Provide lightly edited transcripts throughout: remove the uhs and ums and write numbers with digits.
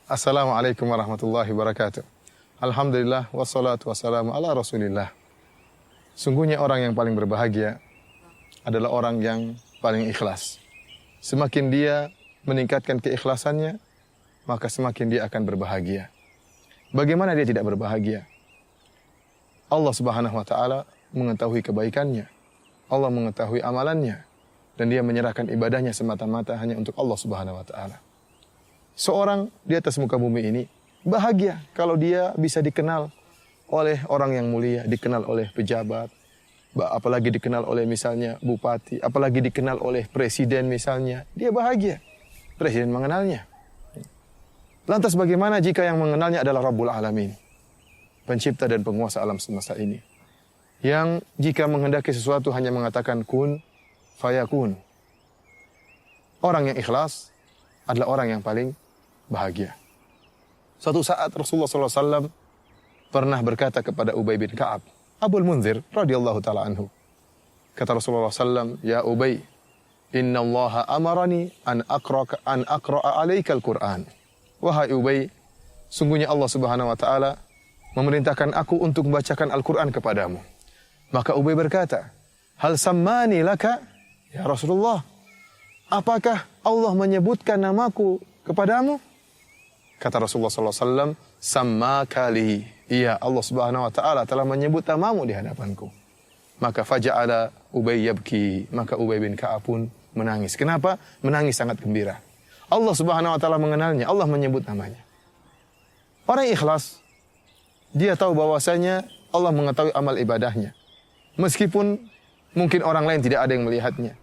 Assalamualaikum warahmatullahi wabarakatuh. Alhamdulillah wassalatu wassalamu ala Rasulillah. Sungguhnya orang yang paling berbahagia adalah orang yang paling ikhlas. Semakin dia meningkatkan keikhlasannya, maka semakin dia akan berbahagia. Bagaimana dia tidak berbahagia? Allah Subhanahu wa taala mengetahui kebaikannya. Allah mengetahui amalannya dan dia menyerahkan ibadahnya semata-mata hanya untuk Allah Subhanahu wa taala. Seorang di atas muka bumi ini bahagia kalau dia bisa dikenal oleh orang yang mulia, dikenal oleh pejabat, apalagi dikenal oleh misalnya bupati, apalagi dikenal oleh presiden misalnya. Dia bahagia. Presiden mengenalnya. Lantas bagaimana jika yang mengenalnya adalah Rabbul Alamin, pencipta dan penguasa alam semesta ini, yang jika menghendaki sesuatu hanya mengatakan kun fayakun. Orang yang ikhlas adalah orang yang paling bahagia. Suatu saat Rasulullah SAW pernah berkata kepada Ubay bin Ka'ab, Abul Munzir radhiyallahu ta'ala anhu. Kata Rasulullah SAW, Ya Ubay, inna allaha amarani an aqra'a alaika al-Quran. Wahai Ubay, sungguhnya Allah Subhanahu wa taala memerintahkan aku untuk membacakan Al-Quran kepadamu. Maka Ubay berkata, hal sammani laka ya Rasulullah, apakah Allah menyebutkan namaku kepadamu? Kata Rasulullah SAW, sammakali. Iya, Allah Subhanahu wa taala telah menyebut namamu di hadapanku. Maka faja'ala Ubay yabki. Maka Ubay bin Ka'ab pun menangis. Kenapa? Menangis sangat gembira. Allah Subhanahu wa taala mengenalnya, Allah menyebut namanya. Orang ikhlas, dia tahu bahwasanya Allah mengetahui amal ibadahnya. Meskipun mungkin orang lain tidak ada yang melihatnya.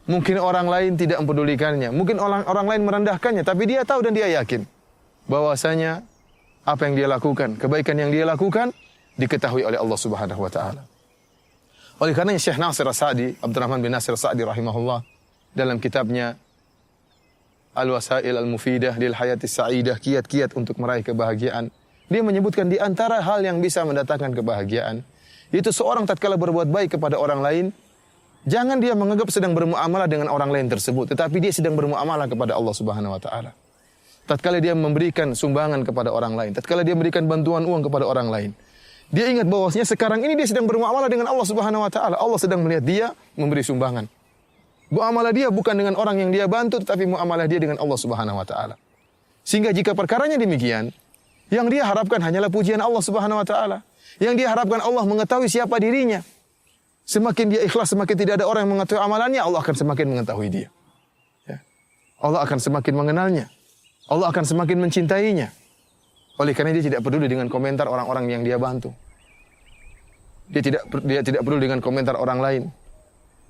Mungkin orang lain tidak mempedulikannya. Mungkin orang lain merendahkannya. Tapi dia tahu dan dia yakin bahwasanya apa yang dia lakukan, kebaikan yang dia lakukan, diketahui oleh Allah Subhanahu wa ta'ala. Oleh karenanya Syekh Nasir As-Sa'di, Abdurrahman bin Nasir As-Sa'di rahimahullah, dalam kitabnya Al-Wasail Al-Mufidah lil Hayatis Sa'idah, kiat-kiat untuk meraih kebahagiaan, dia menyebutkan di antara hal yang bisa mendatangkan kebahagiaan, yaitu seorang tatkala berbuat baik kepada orang lain, jangan dia menganggap sedang bermuamalah dengan orang lain tersebut, tetapi dia sedang bermuamalah kepada Allah Subhanahu wa taala. Tatkala dia memberikan sumbangan kepada orang lain, tatkala dia memberikan bantuan uang kepada orang lain, dia ingat bahwasanya sekarang ini dia sedang bermuamalah dengan Allah Subhanahu wa taala. Allah sedang melihat dia memberi sumbangan. Muamalah dia bukan dengan orang yang dia bantu, tetapi muamalah dia dengan Allah Subhanahu wa taala. Sehingga jika perkaranya demikian, yang dia harapkan hanyalah pujian Allah Subhanahu wa taala. Yang dia harapkan Allah mengetahui siapa dirinya. Semakin dia ikhlas, semakin tidak ada orang yang mengetahui amalannya, Allah akan semakin mengetahui dia. Ya. Allah akan semakin mengenalnya. Allah akan semakin mencintainya. Oleh karena dia tidak peduli dengan komentar orang-orang yang dia bantu. Dia tidak peduli dengan komentar orang lain.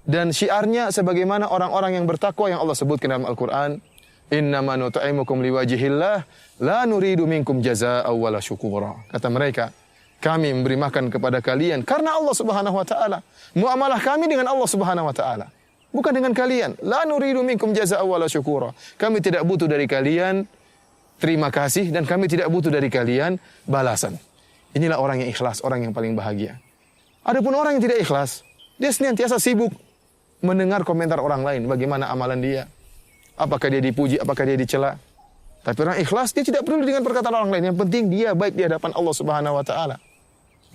Dan syiarnya sebagaimana orang-orang yang bertakwa yang Allah sebutkan dalam Al-Quran, innama nut'imukum liwajhillah la nuridu minkum jazaa'an wala syukura. Kata mereka, kami memberi makan kepada kalian karena Allah Subhanahu wa taala. Muamalah kami dengan Allah Subhanahu wa taala, bukan dengan kalian. La nuridu minkum jazaa'an wala syukura. Kami tidak butuh dari kalian terima kasih dan kami tidak butuh dari kalian balasan. Inilah orang yang ikhlas, orang yang paling bahagia. Adapun orang yang tidak ikhlas, dia senantiasa sibuk mendengar komentar orang lain, bagaimana amalan dia, apakah dia dipuji, apakah dia dicela. Tapi orang ikhlas, dia tidak peduli dengan perkataan orang lain. Yang penting dia baik di hadapan Allah Subhanahu wa taala.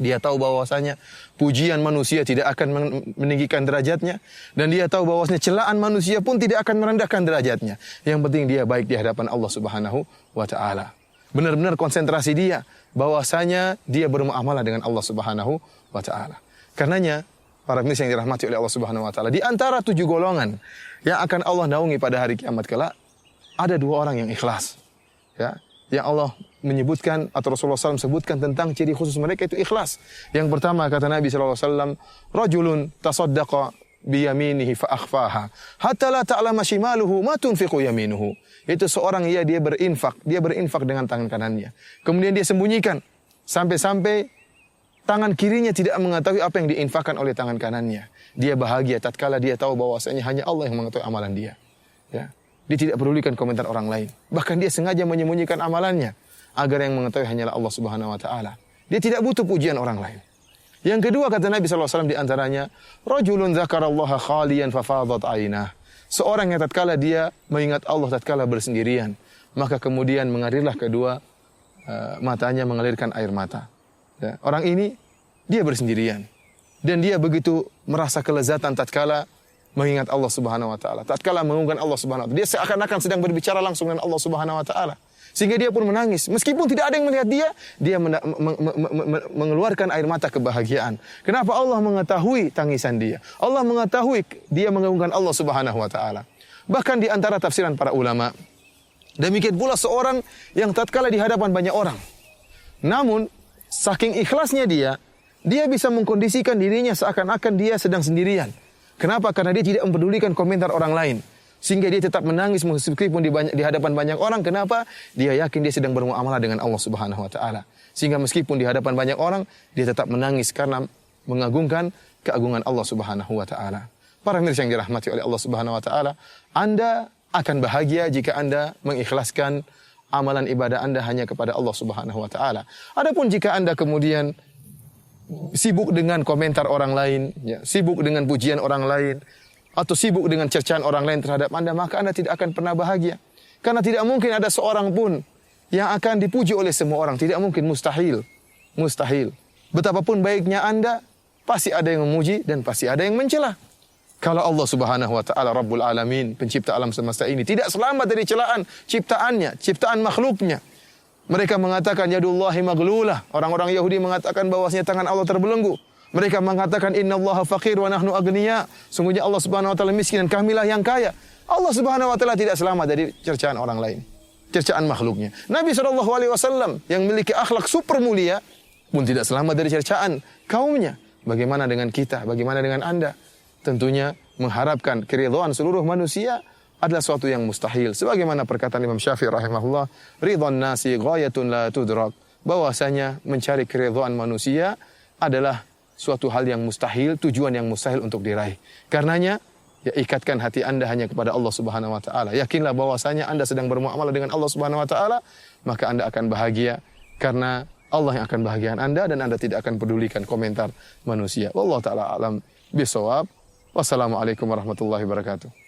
Dia tahu bahwasanya pujian manusia tidak akan meninggikan derajatnya, dan dia tahu bahwasanya celaan manusia pun tidak akan merendahkan derajatnya. Yang penting dia baik di hadapan Allah Subhanahu wa taala. Benar-benar konsentrasi dia bahwasanya dia bermuamalah dengan Allah Subhanahu wa taala. Karenanya para pemirsa yang dirahmati oleh Allah Subhanahu wa taala, di antara 7 golongan yang akan Allah naungi pada hari kiamat kelak, ada 2 orang yang ikhlas. Ya, yang Allah menyebutkan atau Rasulullah SAW sebutkan tentang ciri khusus mereka itu ikhlas. Yang pertama kata Nabi SAW, rajulun tasaddaqa biyaminihi fa akhfaha hatta la ta'lama shimaluhu ma tunfiqu yaminuhu. Itu seorang dia berinfak dengan tangan kanannya. Kemudian dia sembunyikan sampai tangan kirinya tidak mengetahui apa yang diinfakkan oleh tangan kanannya. Dia bahagia tatkala dia tahu bahwasanya hanya Allah yang mengetahui amalan dia. Ya. Dia tidak pedulikan komentar orang lain. Bahkan dia sengaja menyembunyikan amalannya agar yang mengetahui hanyalah Allah Subhanahu wa taala. Dia tidak butuh pujian orang lain. Yang kedua kata Nabi sallallahu alaihi wasallam di antaranya, rajulun dzakarallaha khaliyan fafadat ainah. Seorang yang tatkala dia mengingat Allah tatkala bersendirian, maka kemudian mengalirlah kedua matanya mengalirkan air mata. Ya, orang ini dia bersendirian dan dia begitu merasa kelezatan tatkala mengingat Allah Subhanahu wa taala, tatkala mengagungkan Allah Subhanahu wa taala. Dia seakan-akan sedang berbicara langsung dengan Allah Subhanahu wa taala. Sehingga dia pun menangis. Meskipun tidak ada yang melihat dia mengeluarkan air mata kebahagiaan. Kenapa? Allah mengetahui tangisan dia. Allah mengetahui dia mengagungkan Allah Subhanahu wa taala. Bahkan di antara tafsiran para ulama, demikian pula seorang yang tatkala di hadapan banyak orang, namun saking ikhlasnya dia bisa mengkondisikan dirinya seakan-akan dia sedang sendirian. Kenapa? Karena dia tidak mempedulikan komentar orang lain. Sehingga dia tetap menangis meskipun di hadapan banyak orang. Kenapa? Dia yakin dia sedang bermuamalah dengan Allah Subhanahu wa taala. Sehingga meskipun di hadapan banyak orang, dia tetap menangis karena mengagungkan keagungan Allah Subhanahu wa taala. Para mirsa yang dirahmati oleh Allah Subhanahu wa taala, Anda akan bahagia jika Anda mengikhlaskan amalan ibadah Anda hanya kepada Allah Subhanahu wa taala. Adapun jika Anda kemudian sibuk dengan komentar orang lain, ya, sibuk dengan pujian orang lain, atau sibuk dengan cercaan orang lain terhadap Anda, maka Anda tidak akan pernah bahagia. Karena tidak mungkin ada seorang pun yang akan dipuji oleh semua orang. Tidak mungkin, mustahil. Mustahil. Betapapun baiknya Anda, pasti ada yang memuji dan pasti ada yang mencela. Kalau Allah Subhanahu wa taala Rabbul Alamin, pencipta alam semesta ini, tidak selamat dari celaan ciptaannya, ciptaan makhluknya. Mereka mengatakan yadullahi maglulah. Orang-orang Yahudi mengatakan bahwasanya tangan Allah terbelenggu. Mereka mengatakan innallaha faqir wa nahnu agniya. Sungguhnya Allah Subhanahu wa taala miskin dan kamilah yang kaya. Allah Subhanahu wa taala tidak selamat dari cercaan orang lain, cercaan makhluknya. Nabi SAW yang memiliki akhlak super mulia pun tidak selamat dari cercaan kaumnya. Bagaimana dengan kita? Bagaimana dengan Anda? Tentunya mengharapkan keridhaan seluruh manusia adalah suatu yang mustahil. Sebagaimana perkataan Imam Syafi'i rahimahullah, ridhan nasi ghayatun la tudrak. Bahwasanya mencari keridhaan manusia adalah suatu hal yang mustahil, tujuan yang mustahil untuk diraih. Karenanya, ya ikatkan hati Anda hanya kepada Allah Subhanahu wa taala. Yakinlah bahwasanya Anda sedang bermuamalah dengan Allah Subhanahu wa taala, maka Anda akan bahagia karena Allah yang akan bahagiakan Anda dan Anda tidak akan pedulikan komentar manusia. Wallahu taala alam bisawab. Wassalamualaikum warahmatullahi wabarakatuh.